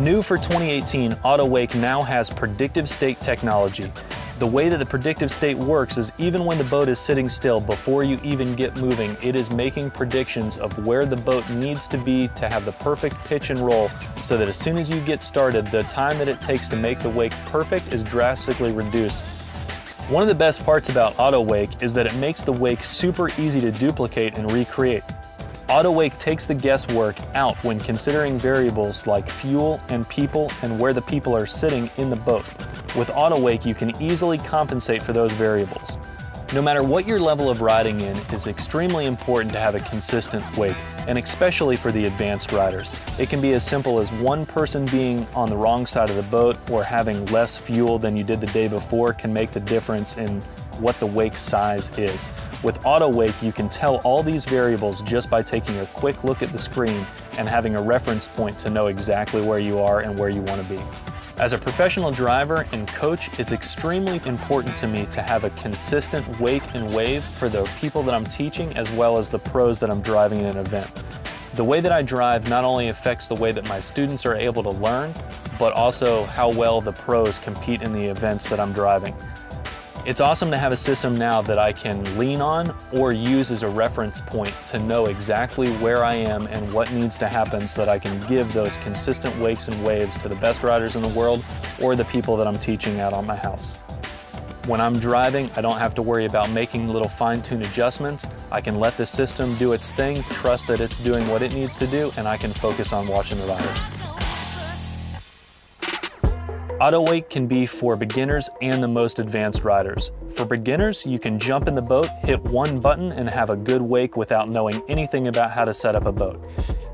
New for 2018, AutoWake now has Predictive State Technology. The way that the predictive state works is even when the boat is sitting still, before you even get moving, it is making predictions of where the boat needs to be to have the perfect pitch and roll, so that as soon as you get started, the time that it takes to make the wake perfect is drastically reduced. One of the best parts about AutoWake is that it makes the wake super easy to duplicate and recreate. AutoWake takes the guesswork out when considering variables like fuel and people and where the people are sitting in the boat. With AutoWake, you can easily compensate for those variables. No matter what your level of riding in, it's extremely important to have a consistent wake, and especially for the advanced riders. It can be as simple as one person being on the wrong side of the boat or having less fuel than you did the day before can make the difference in what the wake size is. With AutoWake, you can tell all these variables just by taking a quick look at the screen and having a reference point to know exactly where you are and where you want to be. As a professional driver and coach, it's extremely important to me to have a consistent wake and wave for the people that I'm teaching as well as the pros that I'm driving in an event. The way that I drive not only affects the way that my students are able to learn, but also how well the pros compete in the events that I'm driving. It's awesome to have a system now that I can lean on or use as a reference point to know exactly where I am and what needs to happen so that I can give those consistent wakes and waves to the best riders in the world or the people that I'm teaching out on my house. When I'm driving, I don't have to worry about making little fine-tuned adjustments. I can let the system do its thing, trust that it's doing what it needs to do, and I can focus on watching the riders. AutoWake can be for beginners and the most advanced riders. For beginners, you can jump in the boat, hit one button, and have a good wake without knowing anything about how to set up a boat.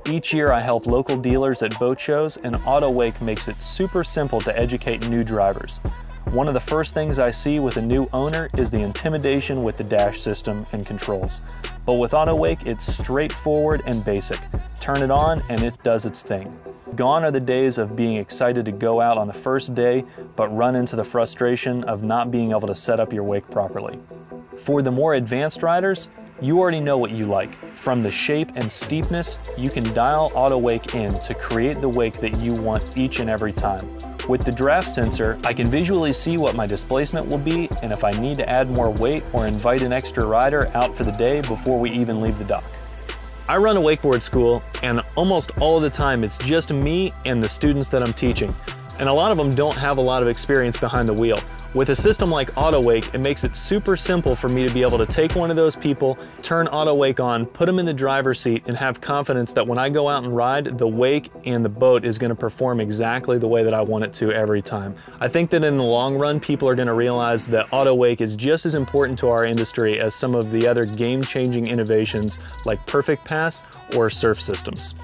Each year I help local dealers at boat shows, and AutoWake makes it super simple to educate new drivers. One of the first things I see with a new owner is the intimidation with the dash system and controls. But with AutoWake, it's straightforward and basic. Turn it on and it does its thing. Gone are the days of being excited to go out on the first day, but run into the frustration of not being able to set up your wake properly. For the more advanced riders, you already know what you like. From the shape and steepness, you can dial AutoWake in to create the wake that you want each and every time. With the draft sensor, I can visually see what my displacement will be and if I need to add more weight or invite an extra rider out for the day before we even leave the dock. I run a wakeboard school, and almost all of the time it's just me and the students that I'm teaching. And a lot of them don't have a lot of experience behind the wheel. With a system like AutoWake, it makes it super simple for me to be able to take one of those people, turn AutoWake on, put them in the driver's seat, and have confidence that when I go out and ride, the wake and the boat is going to perform exactly the way that I want it to every time. I think that in the long run, people are going to realize that AutoWake is just as important to our industry as some of the other game-changing innovations like Perfect Pass or surf systems.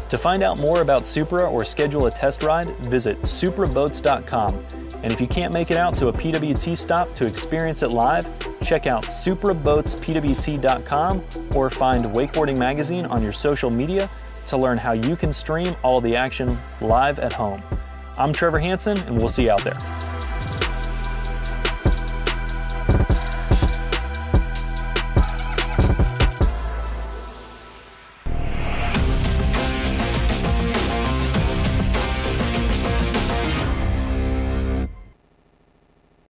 To find out more about Supra or schedule a test ride, visit supraboats.com. And if you can't make it out to a PWT stop to experience it live, check out supraboatspwt.com or find Wakeboarding Magazine on your social media to learn how you can stream all the action live at home. I'm Trevor Hansen, and we'll see you out there.